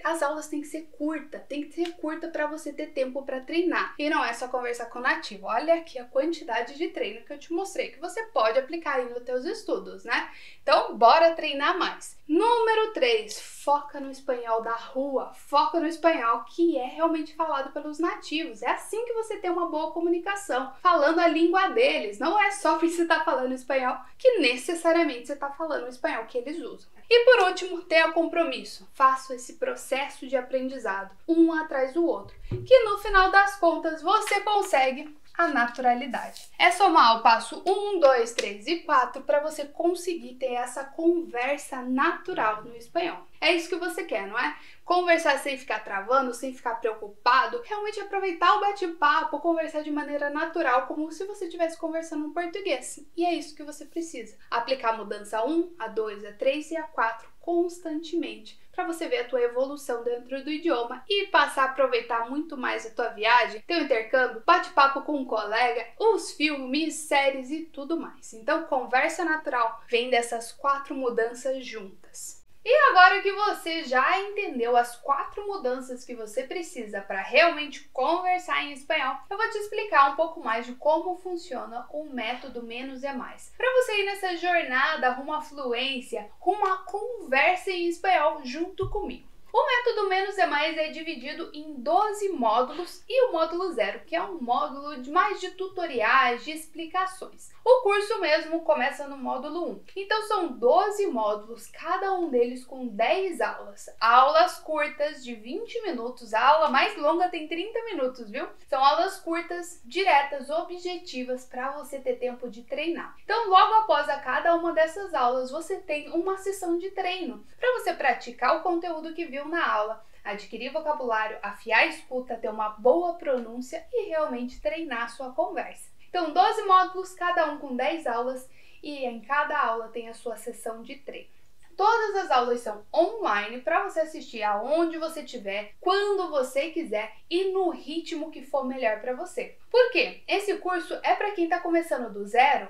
as aulas têm que ser curta para você ter tempo para treinar. E não é só conversar com o nativo. Olha aqui a quantidade de treino que eu te mostrei, que você pode aplicar aí nos teus estudos, né? Então, bora treinar mais. Número 3, foca no espanhol da rua, foca no espanhol que é realmente falado pelos nativos. É assim que você tem uma boa comunicação, falando a língua deles. Não é só porque você está falando espanhol que necessariamente você está falando o espanhol que eles usam. E por último, tenha compromisso. Faça esse processo de aprendizado, um atrás do outro, que no final das contas você consegue a naturalidade. É somar o passo 1, 2, 3 e 4 para você conseguir ter essa conversa natural no espanhol. É isso que você quer, não é? Conversar sem ficar travando, sem ficar preocupado, realmente aproveitar o bate-papo, conversar de maneira natural, como se você estivesse conversando em português. E é isso que você precisa. Aplicar a mudança 1, a 2, a 3 e a 4 constantemente, para você ver a tua evolução dentro do idioma e passar a aproveitar muito mais a tua viagem, teu intercâmbio, bate-papo com um colega, os filmes, séries e tudo mais. Então, conversa natural vem dessas 4 mudanças juntas. E agora que você já entendeu as 4 mudanças que você precisa para realmente conversar em espanhol, eu vou te explicar um pouco mais de como funciona o método Menos é Mais. Para você ir nessa jornada rumo à fluência, rumo à conversa em espanhol junto comigo. O método Menos é Mais é dividido em 12 módulos e o módulo 0, que é um módulo mais de tutoriais, de explicações. O curso mesmo começa no módulo 1. Então são 12 módulos, cada um deles com 10 aulas. Aulas curtas de 20 minutos, a aula mais longa tem 30 minutos, viu? São aulas curtas, diretas, objetivas, para você ter tempo de treinar. Então logo após a cada uma dessas aulas, você tem uma sessão de treino, para você praticar o conteúdo que viu na aula, adquirir vocabulário, afiar a escuta, ter uma boa pronúncia e realmente treinar a sua conversa. Então, 12 módulos, cada um com 10 aulas e em cada aula tem a sua sessão de treino. Todas as aulas são online para você assistir aonde você estiver, quando você quiser e no ritmo que for melhor para você. Por quê? Esse curso é para quem está começando do zero?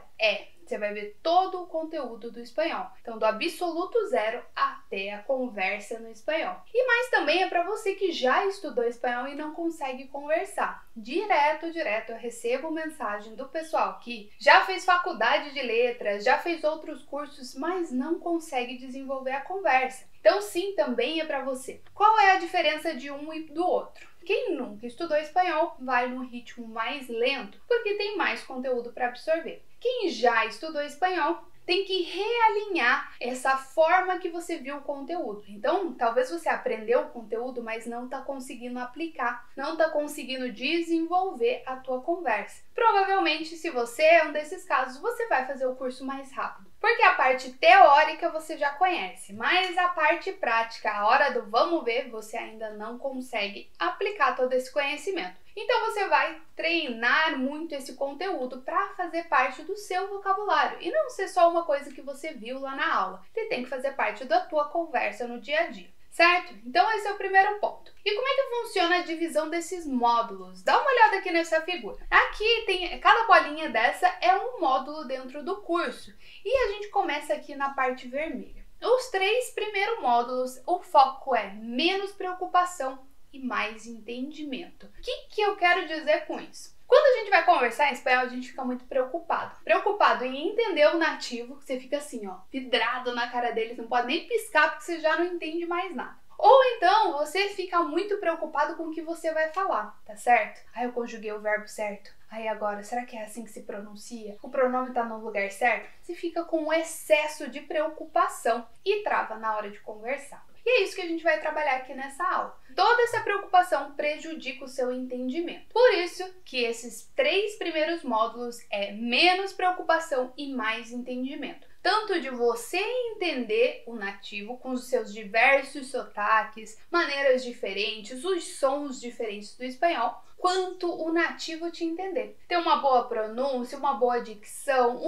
Você vai ver todo o conteúdo do espanhol. Então, do absoluto zero até a conversa no espanhol. E mais também é para você que já estudou espanhol e não consegue conversar. Direto, eu recebo mensagem do pessoal que já fez faculdade de letras, já fez outros cursos, mas não consegue desenvolver a conversa. Então, sim, também é para você. Qual é a diferença de um e do outro? Quem nunca estudou espanhol vai num ritmo mais lento, porque tem mais conteúdo para absorver. Quem já estudou espanhol tem que realinhar essa forma que você viu o conteúdo. Então, talvez você aprendeu o conteúdo, mas não está conseguindo aplicar, não está conseguindo desenvolver a tua conversa. Provavelmente, se você é um desses casos, você vai fazer o curso mais rápido. Porque a parte teórica você já conhece, mas a parte prática, a hora do vamos ver, você ainda não consegue aplicar todo esse conhecimento. Então você vai treinar muito esse conteúdo para fazer parte do seu vocabulário e não ser só uma coisa que você viu lá na aula. Ele tem que fazer parte da tua conversa no dia a dia, certo? Então esse é o primeiro ponto. E como é que funciona a divisão desses módulos? Dá uma olhada aqui nessa figura. Aqui tem, cada bolinha dessa é um módulo dentro do curso e a gente começa aqui na parte vermelha. Os 3 primeiros módulos, o foco é menos preocupação e mais entendimento. O que eu quero dizer com isso? Quando a gente vai conversar em espanhol, a gente fica muito preocupado. Preocupado em entender o nativo, que você fica assim, ó, vidrado na cara deles, não pode nem piscar porque você já não entende mais nada. Ou então, você fica muito preocupado com o que você vai falar, tá certo? Eu conjuguei o verbo certo. Agora, será que é assim que se pronuncia? O pronome tá no lugar certo? Você fica com um excesso de preocupação e trava na hora de conversar. E é isso que a gente vai trabalhar aqui nessa aula. Toda essa preocupação prejudica o seu entendimento. Por isso que esses 3 primeiros módulos é menos preocupação e mais entendimento. Tanto de você entender o nativo com os seus diversos sotaques, maneiras diferentes, os sons diferentes do espanhol, quanto o nativo te entender. Ter uma boa pronúncia, uma boa dicção,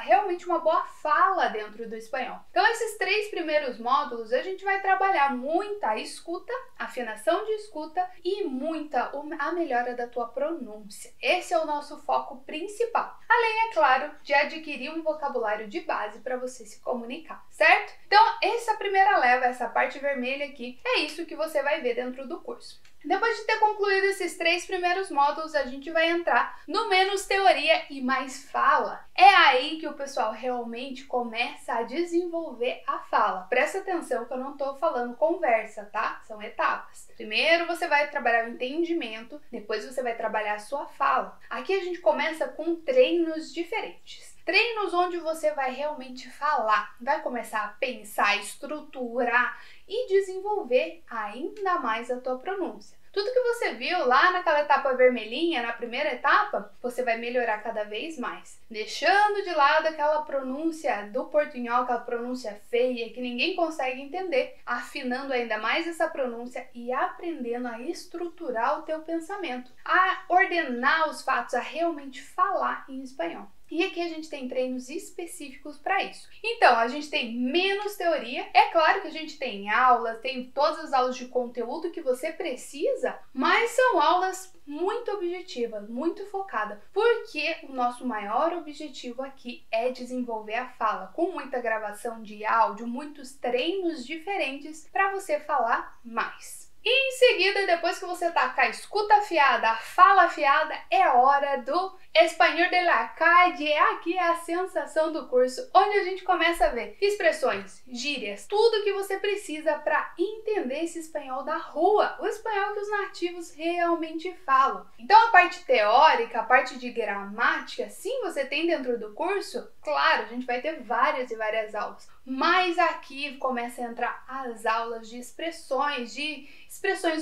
realmente uma boa fala dentro do espanhol. Então esses 3 primeiros módulos a gente vai trabalhar muita escuta, afinação de escuta e a melhora da tua pronúncia. Esse é o nosso foco principal. Além, é claro, de adquirir um vocabulário de base para você se comunicar, certo? Então essa primeira leva, essa parte vermelha aqui, é isso que você vai ver dentro do curso. Depois de ter concluído esses 3 primeiros módulos, a gente vai entrar no menos teoria e mais fala. É aí que o pessoal realmente começa a desenvolver a fala. Presta atenção que eu não estou falando conversa, tá? São etapas. Primeiro você vai trabalhar o entendimento, depois você vai trabalhar a sua fala. Aqui a gente começa com treinos diferentes. Treinos onde você vai realmente falar, vai começar a pensar, estruturar e desenvolver ainda mais a tua pronúncia. Tudo que você viu lá naquela etapa vermelhinha, na primeira etapa, você vai melhorar cada vez mais. Deixando de lado aquela pronúncia do portunhol, aquela pronúncia feia que ninguém consegue entender, afinando ainda mais essa pronúncia e aprendendo a estruturar o teu pensamento, a ordenar os fatos, a realmente falar em espanhol. E aqui a gente tem treinos específicos para isso. Então, a gente tem menos teoria. É claro que a gente tem aulas, tem todas as aulas de conteúdo que você precisa, mas são aulas muito objetivas, muito focadas, porque o nosso maior objetivo aqui é desenvolver a fala, com muita gravação de áudio, muitos treinos diferentes para você falar mais. E em seguida, depois que você tá com a escuta afiada, a fala afiada, é hora do Espanhol de la Calle. Aqui é a sensação do curso, onde a gente começa a ver expressões, gírias, tudo que você precisa para entender esse espanhol da rua, o espanhol que os nativos realmente falam. Então a parte teórica, a parte de gramática, sim, você tem dentro do curso, claro, a gente vai ter várias e várias aulas, mas aqui começa a entrar as aulas de expressões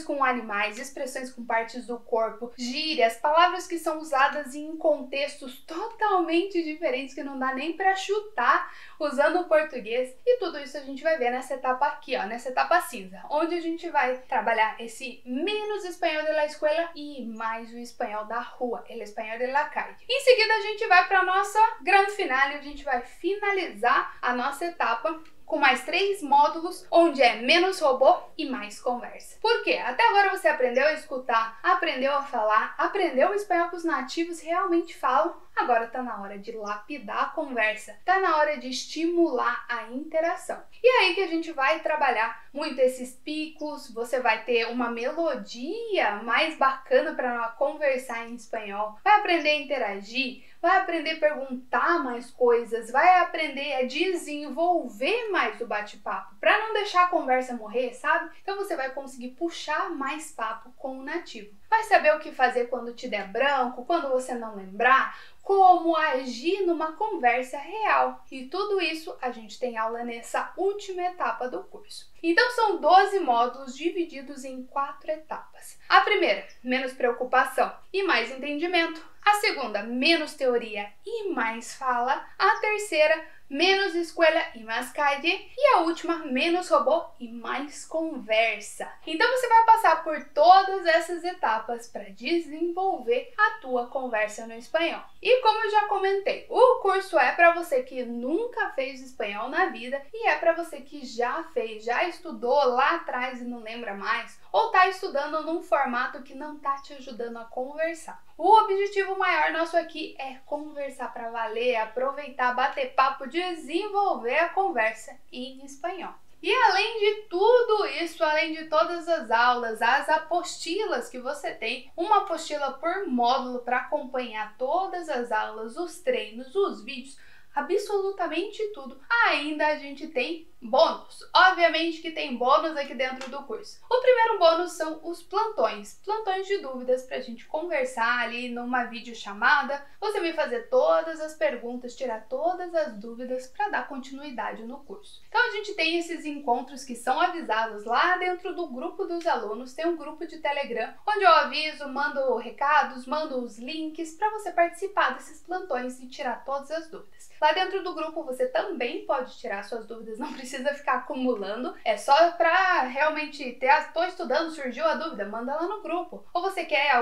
com animais, expressões com partes do corpo, gírias, palavras que são usadas em contextos totalmente diferentes que não dá nem para chutar usando o português. E tudo isso a gente vai ver nessa etapa aqui, ó, nessa etapa cinza, onde a gente vai trabalhar esse menos espanhol de la escuela e mais o espanhol da rua, el espanhol de la calle. Em seguida a gente vai para nossa grande finale, a gente vai finalizar a nossa etapa com mais 3 módulos, onde é menos robô e mais conversa. Por quê? Até agora você aprendeu a escutar, aprendeu a falar, aprendeu o espanhol que os nativos realmente falam. Agora tá na hora de lapidar a conversa, tá na hora de estimular a interação. E aí que a gente vai trabalhar muito esses picos, você vai ter uma melodia mais bacana para conversar em espanhol, vai aprender a interagir, vai aprender a perguntar mais coisas, vai aprender a desenvolver mais o bate-papo, para não deixar a conversa morrer, sabe? Então você vai conseguir puxar mais papo com o nativo. Vai saber o que fazer quando te der branco, quando você não lembrar, como agir numa conversa real. E tudo isso a gente tem aula nessa última etapa do curso. Então são 12 módulos divididos em 4 etapas. A primeira, menos preocupação e mais entendimento. A segunda, menos teoria e mais fala. A terceira, menos escuela e mais calle. E a última, menos robô e mais conversa. Então você vai passar por todas essas etapas para desenvolver a tua conversa no espanhol. E como eu já comentei, o curso é para você que nunca fez espanhol na vida e é para você que já fez, já estudou lá atrás e não lembra mais, ou está estudando num formato que não está te ajudando a conversar. O objetivo maior nosso aqui é conversar para valer, aproveitar, bater papo, desenvolver a conversa em espanhol. E além de tudo isso, além de todas as aulas, as apostilas que você tem, uma apostila por módulo para acompanhar todas as aulas, os treinos, os vídeos, absolutamente tudo. Ainda a gente tem bônus. Obviamente que tem bônus aqui dentro do curso. O primeiro bônus são os plantões de dúvidas para a gente conversar ali numa videochamada. Você vai fazer todas as perguntas, tirar todas as dúvidas para dar continuidade no curso. Então a gente tem esses encontros que são avisados lá dentro do grupo dos alunos. Tem um grupo de Telegram onde eu aviso, mando recados, mando os links para você participar desses plantões e tirar todas as dúvidas. Lá dentro do grupo você também pode tirar suas dúvidas, não precisa ficar acumulando, é só para realmente ter, estou estudando, surgiu a dúvida, manda lá no grupo. Ou você quer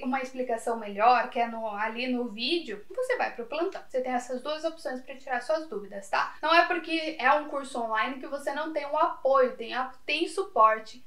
uma explicação melhor, quer ali no vídeo, você vai pro plantão. Você tem essas duas opções para tirar suas dúvidas, tá? Não é porque é um curso online que você não tem um apoio, tem suporte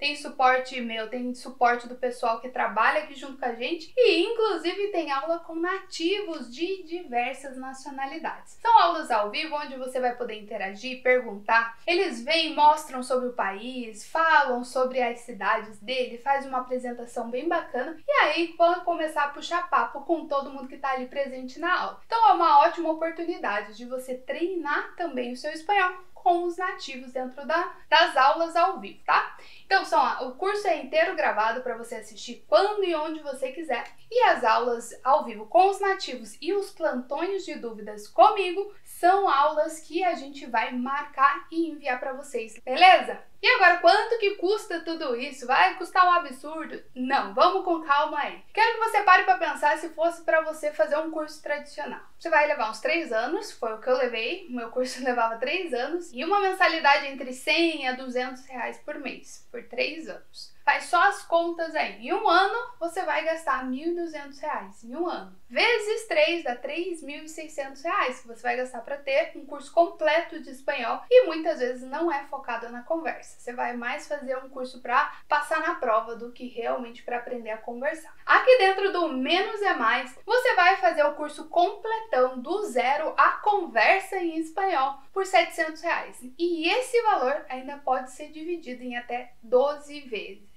meu, tem suporte do pessoal que trabalha aqui junto com a gente e inclusive tem aula com nativos de diversas nacionalidades. São aulas ao vivo onde você vai poder interagir, perguntar. Eles vêm, mostram sobre o país, falam sobre as cidades dele, faz uma apresentação bem bacana e aí vão começar a puxar papo com todo mundo que está ali presente na aula. Então é uma ótima oportunidade de você treinar também o seu espanhol com os nativos dentro das aulas ao vivo, tá? Então o curso é inteiro gravado para você assistir quando e onde você quiser e as aulas ao vivo com os nativos e os plantões de dúvidas comigo são aulas que a gente vai marcar e enviar para vocês, beleza? E agora, quanto que custa tudo isso? Vai custar um absurdo? Não, vamos com calma aí. Quero que você pare para pensar se fosse para você fazer um curso tradicional. Você vai levar uns 3 anos, foi o que eu levei, o meu curso levava 3 anos, e uma mensalidade entre 100 a 200 reais por mês, por 3 anos. Faz só as contas aí. Em um ano, você vai gastar 1.200 reais. Em um ano. Vezes 3 dá 3.600 reais que você vai gastar para ter um curso completo de espanhol e muitas vezes não é focado na conversa. Você vai mais fazer um curso para passar na prova do que realmente para aprender a conversar. Aqui dentro do Menos é Mais, você vai fazer o curso completão do zero a conversa em espanhol por 700 reais. E esse valor ainda pode ser dividido em até 12 vezes.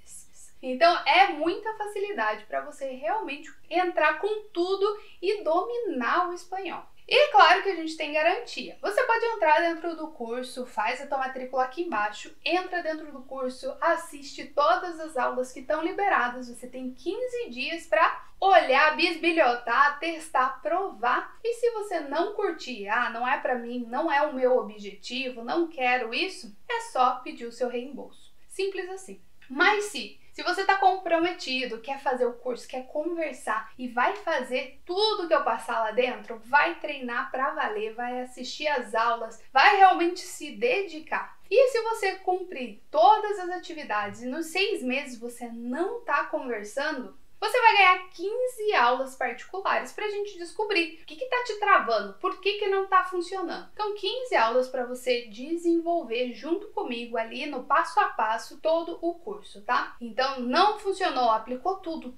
Então é muita facilidade para você realmente entrar com tudo e dominar o espanhol. E claro que a gente tem garantia. Você pode entrar dentro do curso, faz a tua matrícula aqui embaixo, entra dentro do curso, assiste todas as aulas que estão liberadas. Você tem 15 dias para olhar, bisbilhotar, testar, provar. E se você não curtir, não é para mim, não é o meu objetivo, não quero isso, é só pedir o seu reembolso. Simples assim. Mas se você está comprometido, quer fazer o curso, quer conversar e vai fazer tudo que eu passar lá dentro, vai treinar para valer, vai assistir às aulas, vai realmente se dedicar. E se você cumprir todas as atividades e nos 6 meses você não está conversando, você vai ganhar 15 aulas particulares para a gente descobrir o que está te travando, por que não está funcionando. Então, 15 aulas para você desenvolver junto comigo ali no passo a passo todo o curso, tá? Então, não funcionou, aplicou tudo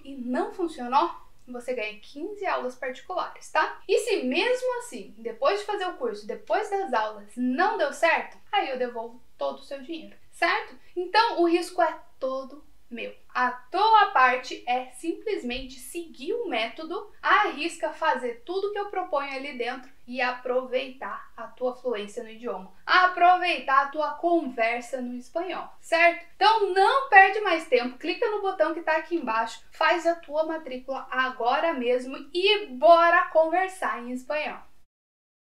e não funcionou? Você ganha 15 aulas particulares, tá? E se mesmo assim, depois de fazer o curso, depois das aulas, não deu certo, aí eu devolvo todo o seu dinheiro, certo? Então, o risco é todo meu. A tua parte é simplesmente seguir o método, arrisca fazer tudo que eu proponho ali dentro e aproveitar a tua fluência no idioma, aproveitar a tua conversa no espanhol, certo? Então não perde mais tempo, clica no botão que tá aqui embaixo, faz a tua matrícula agora mesmo e bora conversar em espanhol.